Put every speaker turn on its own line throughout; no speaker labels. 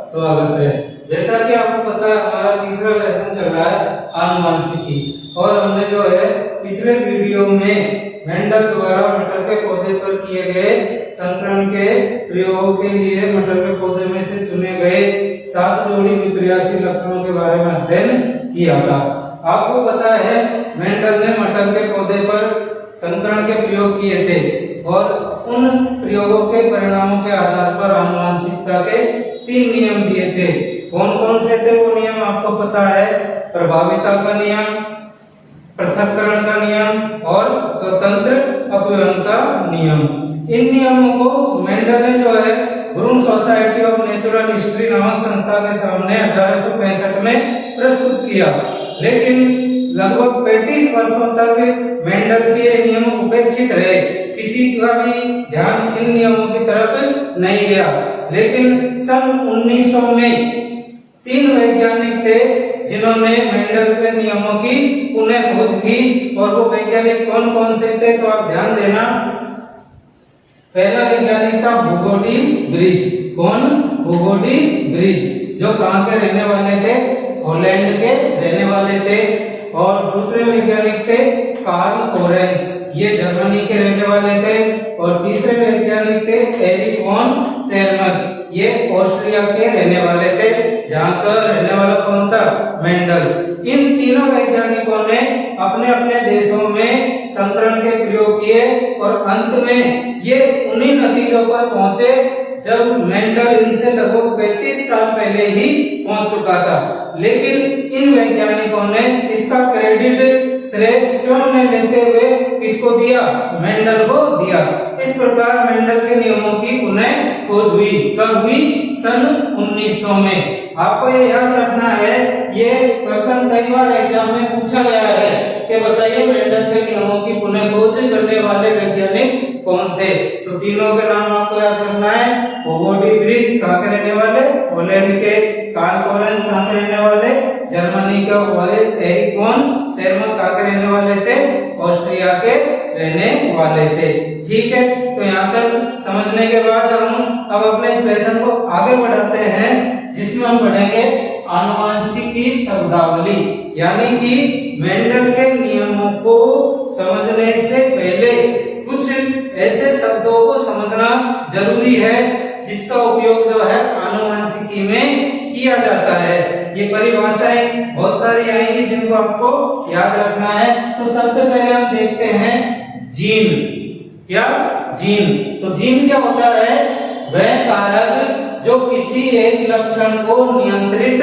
स्वागत है। जैसा कि आपको पता है हमारा तीसरा लेसन चल रहा है आनुवंशिकी और हमने जो है पिछले वीडियो में मेंडल द्वारा मटर के पौधे पर किए गए संकरण के प्रयोग के लिए मटर के पौधे में से चुने गए 7 जोड़ी विपर्यासी लक्षणों के बारे में अध्ययन किया था। आपको पता है मेंडल ने मटर के पौधे पर संकरण के प्रयोग किए थे और उन प्रयोगों के परिणामों के आधार पर आनुवंशिकता के 3 नियम दिए थे। कौन कौन से थे वो नियम आपको पता है? प्रभाविता का नियम, पृथक्करण का नियम और स्वतंत्र अपव्यय का नियम। इन नियमों को मेंडल ने जो है ब्रून सोसाइटी ऑफ नेचुरल हिस्ट्री नामक संस्था के सामने 1865 में प्रस्तुत किया, लेकिन लगभग 35 वर्षों तक मेंडल के नियम उपेक्षित रहे। किसी का भी ध्यान इन नियमों की तरफ नहीं गया। लेकिन सन 1900 में 3 वैज्ञानिक थे जिन्होंने मेंडल के नियमों की पुनः खोज की और वो वैज्ञानिक कौन कौन से थे तो आप ध्यान देना। पहला वैज्ञानिक था हुगो डी ब्रिज। कौन? हुगो डी ब्रिज, जो कहाँ के रहने वाले थे? हॉलैंड के रहने वाले थे। और दूसरे वैज्ञानिक थे कार्ल लोरेंत्ज, ये जर्मनी के रहने वाले थे। और तीसरे वैज्ञानिक थे एरिक वॉन शेरमैन, ये ऑस्ट्रिया के रहने वाले थे, जहाँ का रहने वाला कौन था? मेंडल। इन तीनों वैज्ञानिकों ने अपने अपने देशों में संकरण के प्रयोग किए और अंत में ये उन्हीं नतीजों पर पहुंचे जब मेंडल इनसे लगभग 35 साल पहले ही पहुंच चुका था। लेकिन इन वैज्ञानिकों ने इसका क्रेडिट श्रेय स्वयं ने लेते हुए किसको दिया? मेंडल को दिया। इस प्रकार मेंडल के नियमों की पुनः खोज हुई। कब हुई? सन 1900 में। आपको ये याद रखना है, ये क्वेश्चन कई बार एग्जाम में पूछा गया है कि बताइए मेंडल के नियमों की पुनः खोज करने वाले वैज्ञानिक कौन थे? तो तीनों के नाम आपको याद रखना है। हुगो डी ब्रिज कहाँ के रहने वाले? हॉलैंड के। कार्ल लोरेंत्ज कहाँ के रहने वाले? जर्मनी के। और एरिक वॉन शेरमैन कहाँ के रहने वाले थे? ऑस्ट्रिया के रहने वाले थे। ठीक है, तो यहाँ तक समझने के बाद हम अब अपने इस लेसन को आगे बढ़ाते हैं, जिसमें हम पढ़ेंगे आनुवंशिकी शब्दावली। यानी कि मेंडल के नियमों को समझने से पहले कुछ ऐसे शब्दों को समझना जरूरी है जिसका उपयोग जो है आनुवंशिकी में किया जाता है। ये परिभाषाएं बहुत सारी आएंगी जिनको आपको याद रखना है। तो सबसे पहले हम देखते हैं जीन। क्या? जीन। तो जीन क्या होता है? वह कारक जो किसी एक लक्षण को नियंत्रित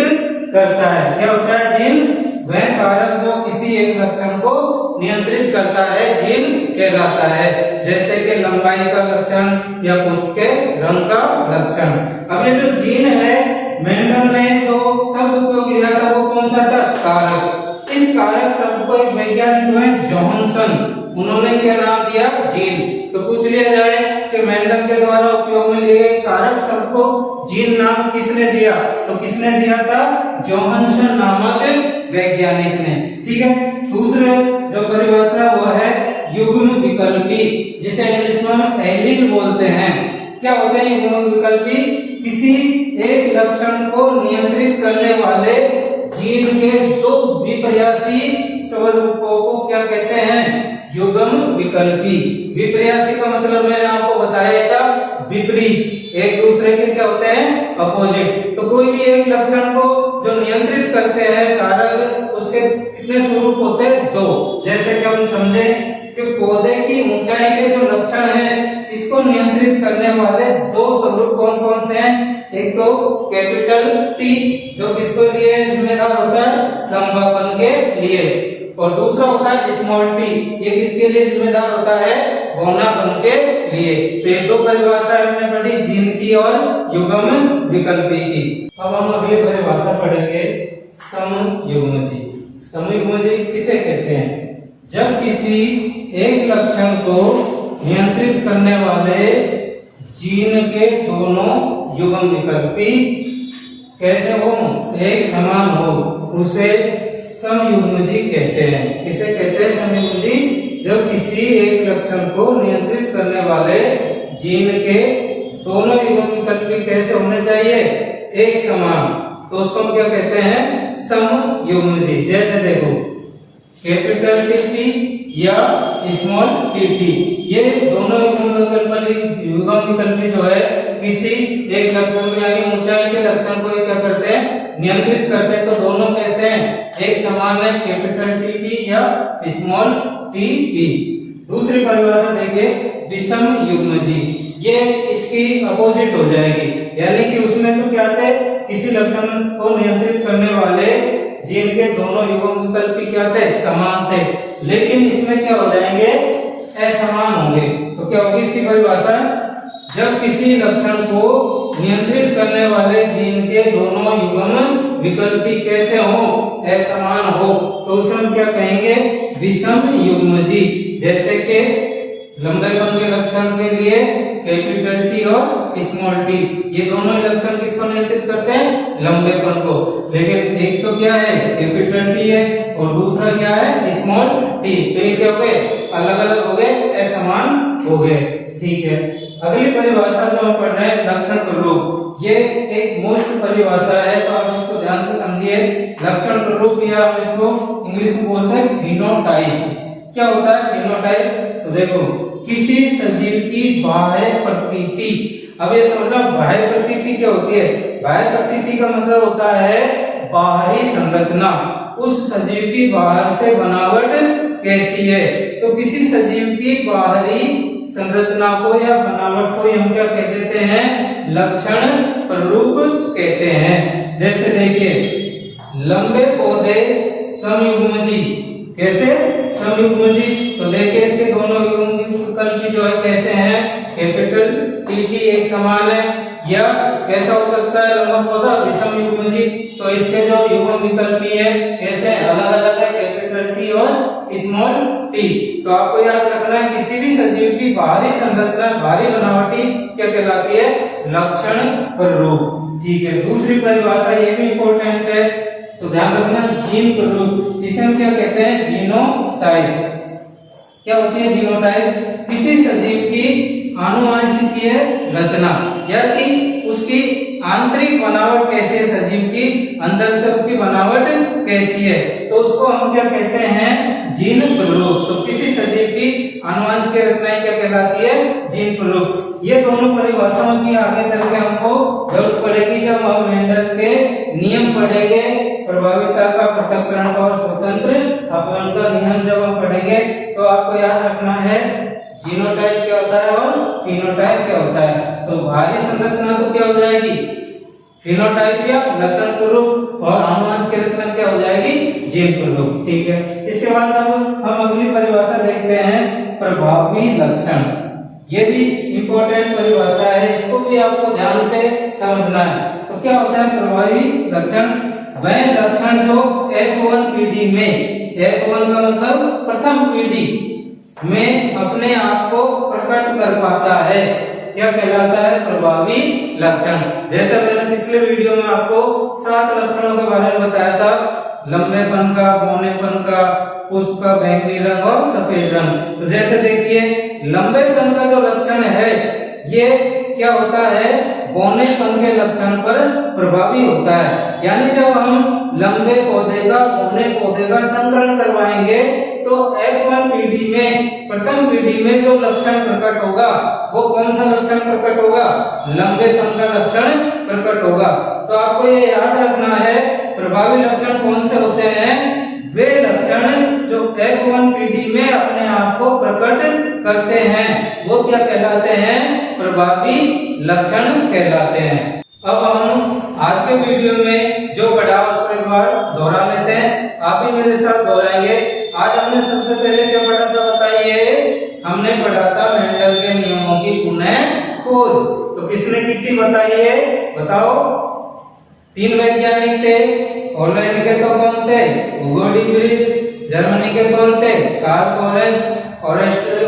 करता है। क्या होता है जीन? वह कारक जो किसी एक लक्षण को नियंत्रित करता है जीन कहलाता है। जैसे कि लंबाई का लक्षण या पुष्प के रंग का लक्षण। अब ये जो जीन है, मेंडल ने जो शब्द उपयोग लिया था वो कौन सा था? कारक। इस कारक शब्द को एक वैज्ञानिक में जॉनसन, उन्होंने क्या नाम दिया? जीन। तो पूछ लिया जाए कि मेंडल के द्वारा उपयोग में लिए गए कारक शब्द को जीन नाम किसने दिया? तो किसने दिया था? जॉनसन नामक वैज्ञानिक ने। ठीक है। दूसरे जो परिभाषा वो है युग्म विकल्पी, जिसे इंग्लिश में हम एलील बोलते हैं। क्या होते हैं युग्म विकल्पी? किसी एक लक्षण को नियंत्रित करने वाले जीन के 2 विपर्यासी स्वरूपों को क्या कहते हैं? युग्म विकल्पी। विपर्यासी का मतलब मैंने आपको बताया था विपरीत, एक दूसरे के क्या होते हैं? अपोजिट। तो कोई भी एक लक्षण को जो नियंत्रित करते हैं कारक, उसके कितने स्वरूप होते हैं? 2। जैसे कि हम समझे कि पौधे की ऊंचाई के जो लक्षण हैं इसको नियंत्रित करने वाले 2 स्वरूप कौन कौन से हैं? एक तो कैपिटल टी, जो किसको लिए जिम्मेदार होता है? लंबापन के लिए। और दूसरा होता है स्मॉल टी, ये किसके लिए जिम्मेदार होता है? घनत्व के लिए। तो ये 2 परिभाषाएं हमने पढ़ी, जीन की और युग्म विकल्पी की। अब हम अगली परिभाषा पढ़ेंगे समयुग्मजी। समयुग्मजी किसे कहते हैं? जब किसी एक लक्षण को नियंत्रित करने वाले जीन के दोनों युग्म विकल्पी कैसे हो? एक समान हो, उसे समयुग्मजी कहते हैं। किसे कहते हैं? समयुग्मजी। जब किसी एक लक्षण को नियंत्रित करने वाले जीन के दोनों युग्म विकल्पी कैसे होने चाहिए? एक समान, तो उसको हम क्या कहते हैं, समयुग्मजी। जैसे देखो कैपिटल टी या स्मॉल टी, ये दोनों युग्म विकल्पी जो है किसी एक लक्षण को यानी ऊंचाई के लक्षण को क्या करते हैं, नियंत्रित करते हैं। तो दोनों कैसे हैं, एक समान है, कैपिटल टी या स्मॉल टी। दूसरी परिभाषा देखिए विषम युग्मजी, ये इसकी अपोजिट हो जाएगी, यानी कि उसमें तो क्या थे, किसी लक्षण को नियंत्रित करने वाले जीन के दोनों युग्म विकल्पी क्या थे, समान थे, लेकिन इसमें क्या हो जाएंगे, असमान होंगे। तो क्या होगी इसकी परिभाषा, जब किसी लक्षण को नियंत्रित करने वाले जीन के दोनों युग्म विकल्पी कैसे हो, असमान हो, तो उसे हम क्या कहेंगे, विषम युग्मजी। जैसे कि लंबेपन के लक्षण के लिए कैपिटल टी और स्मॉल टी, ये दोनों लक्षण किसको नियंत्रित करते हैं, लंबेपन को, लेकिन एक तो क्या है कैपिटल टी है और दूसरा क्या है स्मॉल टी, तो ये क्या हो गए, अलग अलग हो गए, असमान हो गए। ठीक है, अगली परिभाषा जो हम पढ़ रहे हैं लक्षण प्ररूप, ये एक मोस्ट परिभाषा है, तो आप इसको ध्यान से समझिए। लक्षण प्ररूप या हम इसको इंग्लिश में बोलते हैं फिनोटाइप। क्या होता है फिनोटाइप, तो देखो किसी सजीव की बाह्य प्रतीति, अब ये समझना बाह्य प्रतीति क्या होती है, बाह्य प्रतीति का मतलब होता है बाहरी संरचना, उस सजीव की बाहर से बनावट कैसी है, तो किसी सजीव की बाहरी संरचना को या बनावट को हम क्या कह देते हैं, लक्षण प्ररूप कहते हैं। जैसे देखिए लंबे पौधे समयुग्मजी, कैसे समयुग्मजी, तो देखिए इसके दोनों युग्म विकल्पी जो है कैसे हैं, कैपिटल टी एक समान है, या कैसा हो सकता है लंबा पौधा विषम युग्मजी, तो इसके जो युग्म विकल्पी है कैसे अलग अलग है, कैपिटल टी और स्मॉल टी। तो आपको याद रखना है किसी भी सजीव की बाहरी संरचना, बाहरी बनावटी क्या कहलाती है, लक्षण प्ररूप। ठीक है, दूसरी परिभाषा ये भी इंपॉर्टेंट है, तो ध्यान रखना जीन प्ररूप, इसे हम क्या कहते हैं, जीनोटाइप। क्या होती है जीनोटाइप, किसी सजीव की आनुवंशिकीय रचना या कि उसकी आंतरिक बनावट कैसी है, सजीव की अंदर से उसकी बनावट कैसी है, तो उसको हम क्या कहते हैं, जीन प्ररूप। तो किसी सजीव की आनुवंशिक रचना क्या कहलाती है, जीन प्ररूप। ये दोनों परिभाषाओं की आगे चल के हमको जरूरत पड़ेगी जब हम मेंडल के नियम पढ़ेंगे, प्रभाविता का, पृथक्करण का और स्वतंत्र अपवन का नियम जब हम पढ़ेंगे, तो आपको याद रखना है जीनोटाइप क्या होता है और फिनोटाइप क्या होता है। तो बाहरी संरचना तो क्या हो जाएगी, फिनोटाइप या लक्षण प्ररूप, और आनुवंशिक रचना क्या हो जाएगी, जीन प्ररूप। ठीक है, इसके बाद अब हम अगली परिभाषा देखते हैं प्रभावी लक्षण। ये भी इंपॉर्टेंट परिभाषा है, इसको भी आपको ध्यान से समझना है। तो क्या होता है प्रभावी लक्षण, वह लक्षण जो F1 पीढ़ी में, F1 का मतलब प्रथम पीढ़ी में अपने आप को प्रकट कर पाता है, क्या कहलाता है, प्रभावी लक्षण। जैसे मैंने पिछले वीडियो में आपको 7 लक्षणों के बारे में बताया था, लंबेपन का, बौनेपन का, पुष्प का बैंगनी रंग और सफेद रंग। तो जैसे देखिए लंबेपन का जो लक्षण है ये क्या होता है, बौनेपन के लक्षण पर प्रभावी होता है, यानी जब हम लंबे पौधे का बौने पौधे का संकरण करवाएंगे तो F1 पीढ़ी में, प्रथम पीढ़ी में जो लक्षण प्रकट होगा वो कौन सा लक्षण प्रकट होगा, लंबेपन का लक्षण प्रकट होगा। तो आपको ये याद रखना है प्रभावी लक्षण कौन से होते हैं, वे लक्षण जो F1 पीढ़ी में अपने आप को प्रकट करते हैं वो क्या कहलाते हैं, प्रभावी लक्षण कहलाते हैं। अब हम आज के वीडियो में जो पढ़ा उसको एक बार दोहरा लेते हैं, आप भी मेरे साथ दोहराएंगे। आज हमने सबसे पहले क्या पढ़ा था बताइए, हमने पढ़ा था मेंडल के नियमों की पुनः खोज। तो किसने की थी बताइए, बताओ। 3 वैज्ञानिक थे, हॉलैंड के तो कौन थे, हुगो डीब्रिज, जर्मनी के कौन थे, कार्ल कोरेंस, और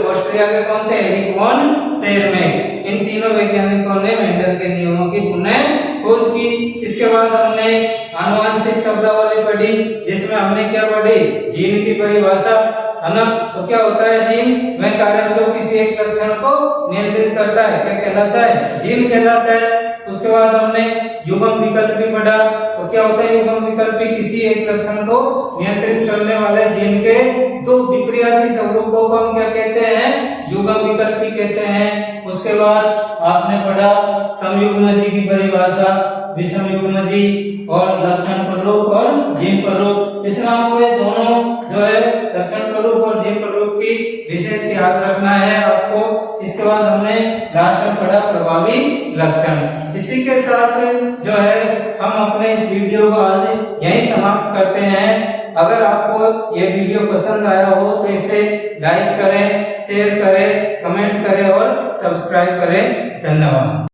ऑस्ट्रिया के कौन थे, एरिक वॉन शेरमैन। इन तीनों वैज्ञानिकों ने मेंडल के नियमों की पुनः खोज की। इसके बाद हमने आनुवंशिक शब्दावली पढ़ी जिसमें हमने क्या पढ़ी, जीन की परिभाषा, है ना। तो क्या होता है जीन, वह कारक जो किसी एक लक्षण को नियंत्रित करता है, क्या कहलाता है, जीन कहलाता है। उसके बाद हमने युग्म विकल्प भी पढ़ा। तो क्या होता है युग्म विकल्प? किसी एक लक्षण को नियंत्रित करने वाले जीन के दो विपरीयासी स्वरूपों को हम क्या कहते हैं? युग्म विकल्प भी कहते हैं। उसके बाद आपने पढ़ा समयुग्मजी की परिभाषा, विषम युग्मजी और लक्षण प्ररूप और जीन प्ररूप। इसमें आपको ये दोनों जो है लक्षण प्ररूप और जीन प्ररूप की विशेष याद रखना है आपको। इसके बाद हमने लास्ट में पढ़ा प्रभावी लक्षण। इसी के साथ जो है हम अपने इस वीडियो को आज यहीं समाप्त करते हैं। अगर आपको ये वीडियो पसंद आया हो तो इसे लाइक करें, शेयर करें, कमेंट करें और सब्सक्राइब करें। धन्यवाद।